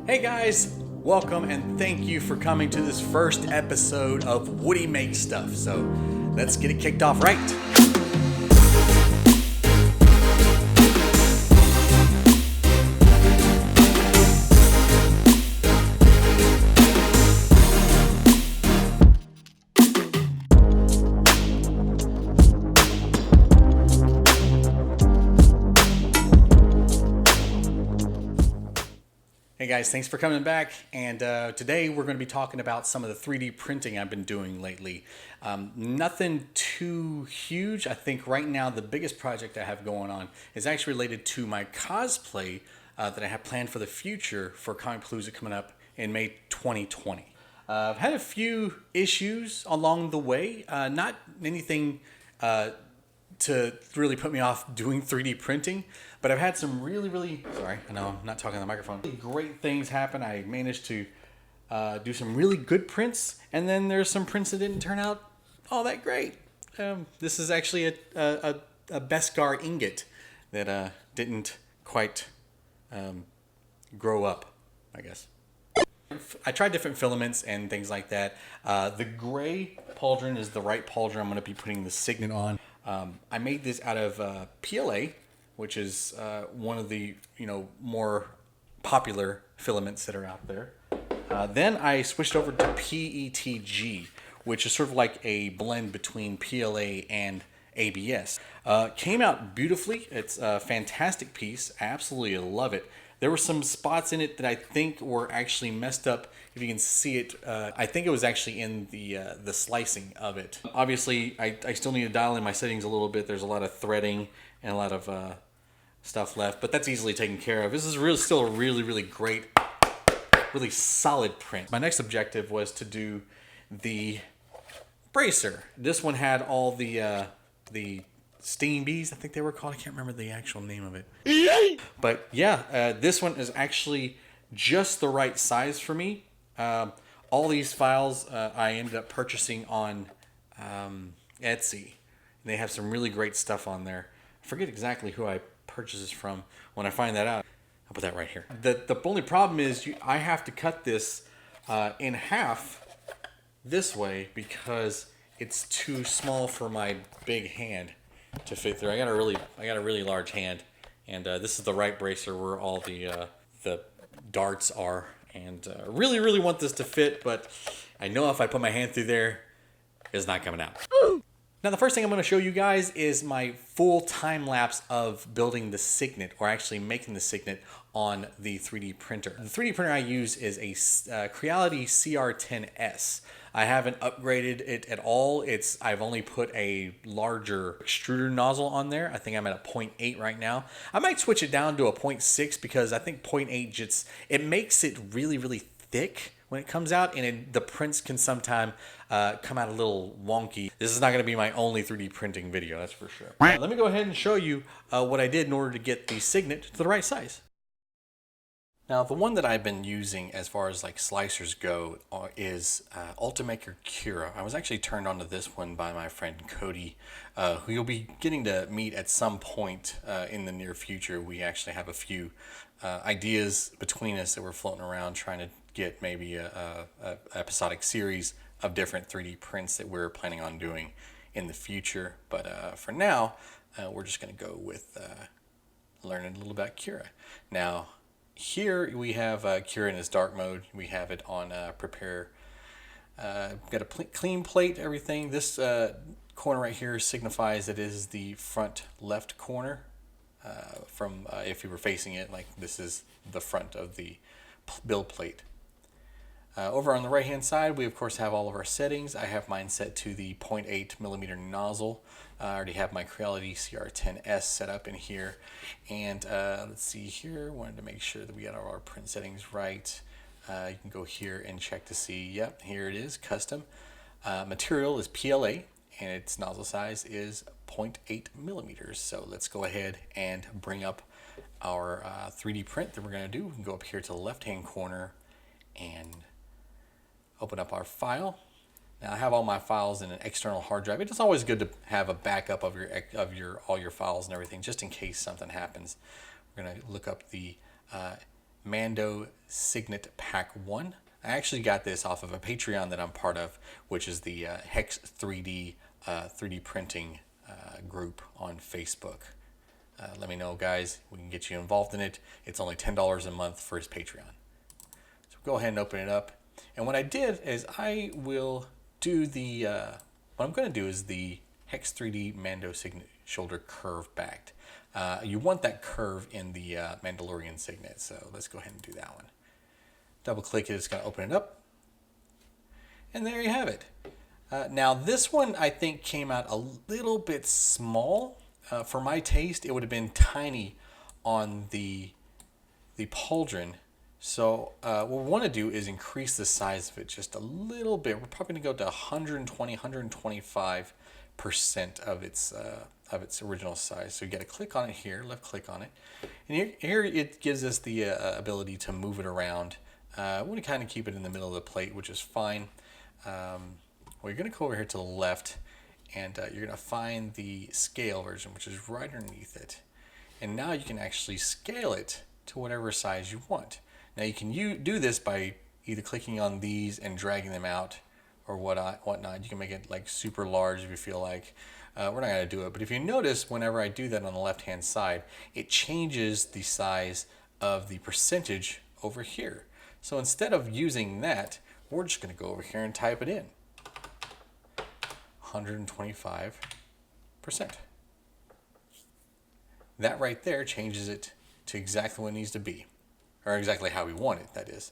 Hey guys, welcome and thank you for coming to this first episode of Woody Makes Stuff. So let's get it kicked off right. Hey guys, thanks for coming back, and today we're going to be talking about some of the 3D printing I've been doing lately. Nothing too huge. I think right now the biggest project I have going on is actually related to my cosplay that I have planned for the future for Comicpalooza coming up in May 2020. I've had a few issues along the way, not anything to really put me off doing 3D printing, but I've had some really, sorry, I know I'm not talking on the microphone, really great things happen. I managed to do some really good prints, and then there's some prints that didn't turn out all that great. This is actually a Beskar ingot that didn't quite grow up, I guess. I tried different filaments and things like that. The gray pauldron is the right pauldron I'm going to be putting the Signet on. I made this out of PLA, which is one of the more popular filaments that are out there. Then I switched over to PETG, which is sort of like a blend between PLA and ABS. Came out beautifully. It's a fantastic piece. I absolutely love it. There were some spots in it that I think were actually messed up. If you can see it, I think it was actually in the slicing of it. Obviously, I still need to dial in my settings a little bit. There's a lot of threading and a lot of stuff left, but that's easily taken care of. This is still a really great, really solid print. My next objective was to do the bracer. This one had all the stinging bees, I think they were called. I can't remember the actual name of it. But yeah, this one is actually just the right size for me. All these files I ended up purchasing on Etsy. And they have some really great stuff on there. I forget exactly who I purchased this from. When I find that out, I'll put that right here. The only problem is I have to cut this in half this way because it's too small for my big hand to fit through. I got a really large hand, and this is the right bracer where all the darts are, and really want this to fit, but I know if I put my hand through there, it's not coming out. Now the first thing I'm going to show you guys is my full time lapse of building the Signet, or actually making the Signet on the 3D printer. The 3D printer I use is a Creality CR-10S. I haven't upgraded it at all. I've only put a larger extruder nozzle on there. I think I'm at a 0.8 right now. I might switch it down to a 0.6 because I think 0.8 it makes it really thick when it comes out, and the prints can sometimes come out a little wonky. This is not going to be my only 3D printing video, that's for sure. Let me go ahead and show you what I did in order to get the Signet to the right size. Now, the one that I've been using as far as like slicers go is Ultimaker Cura. I was actually turned on to this one by my friend Cody, who you'll be getting to meet at some point in the near future. We actually have a few ideas between us that we're floating around trying to get maybe a episodic series of different 3D prints that we're planning on doing in the future. But for now, we're just going to go with learning a little about Cura. Now, here we have Cura in its dark mode. We have it on prepare. Got a clean plate, everything. This corner right here signifies that it is the front left corner. From if you were facing it, like this is the front of the build plate. Over on the right hand side, we of course have all of our settings. I have mine set to the 0.8 millimeter nozzle. I already have my Creality CR-10S set up in here. And let's see here, wanted to make sure that we got all our print settings right. You can go here and check to see, yep, here it is, custom. Material is PLA, and its nozzle size is 0.8 millimeters. So let's go ahead and bring up our 3D print that we're going to do. We can go up here to the left hand corner and open up our file. Now I have all my files in an external hard drive. It's always good to have a backup of all your files and everything, just in case something happens. We're going to look up the Mando Signet Pack 1. I actually got this off of a Patreon that I'm part of, which is the Hex 3D 3D printing group on Facebook. Let me know, guys. We can get you involved in it. It's only $10 a month for his Patreon. So go ahead and open it up. And what I did is I will do the, what I'm going to do is the Hex 3D Mando Signet shoulder curve backed. You want that curve in the Mandalorian Signet, so let's go ahead and do that one. Double click it, it's going to open it up. And there you have it. Now this one I think came out a little bit small. For my taste, it would have been tiny on the pauldron. So what we want to do is increase the size of it just a little bit. We're probably going to go to 120, 125% of its original size. So you got to click on it here, left click on it. And here it gives us the ability to move it around. We want to kind of keep it in the middle of the plate, which is fine. Well, you're going to go over here to the left, and you're going to find the scale version, which is right underneath it. And now you can actually scale it to whatever size you want. Now you can do this by either clicking on these and dragging them out or whatnot. You can make it like super large if you feel like. We're not going to do it, but if you notice, whenever I do that on the left-hand side, it changes the size of the percentage over here. So instead of using that, we're just going to go over here and type it in. 125%. That right there changes it to exactly what it needs to be, or exactly how we want it, that is.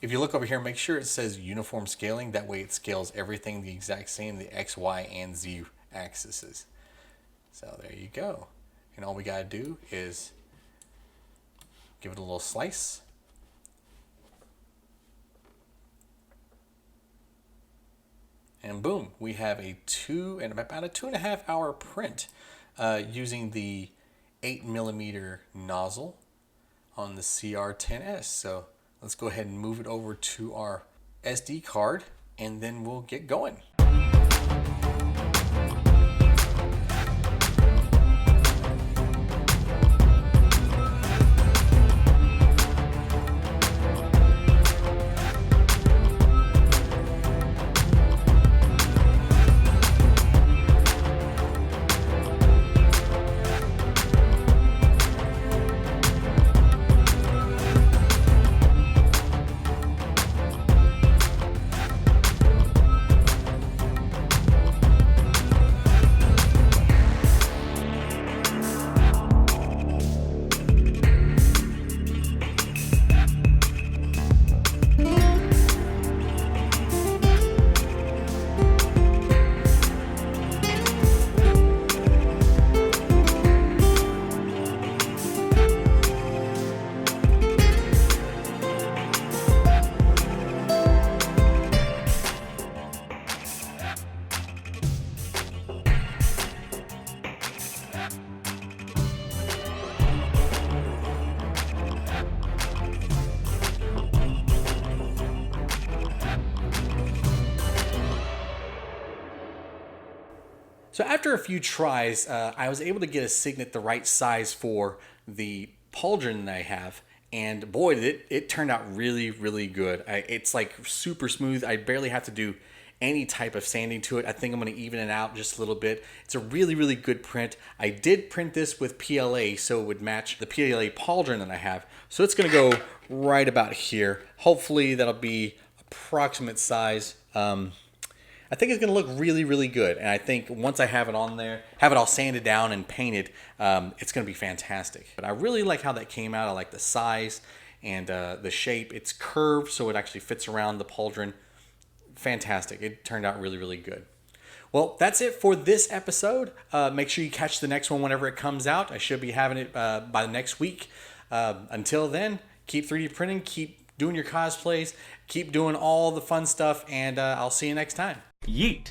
If you look over here, make sure it says uniform scaling. That way it scales everything the exact same, the X, Y, and Z axes. So there you go. And all we got to do is give it a little slice. And boom, we have about a 2.5 hour print using the 8mm nozzle on the CR-10S. So let's go ahead and move it over to our SD card, and then we'll get going. So after a few tries, I was able to get a Signet the right size for the pauldron that I have. And boy, did it turned out really, really good. It's like super smooth. I barely have to do any type of sanding to it. I think I'm going to even it out just a little bit. It's a really, really good print. I did print this with PLA so it would match the PLA pauldron that I have. So it's going to go right about here. Hopefully that'll be approximate size. I think it's going to look really, really good. And I think once I have it on there, have it all sanded down and painted, it's going to be fantastic. But I really like how that came out. I like the size and the shape. It's curved, so it actually fits around the pauldron. Fantastic. It turned out really, really good. Well, that's it for this episode. Make sure you catch the next one whenever it comes out. I should be having it by the next week. Until then, keep 3D printing, keep doing your cosplays, keep doing all the fun stuff, and I'll see you next time. Yeet.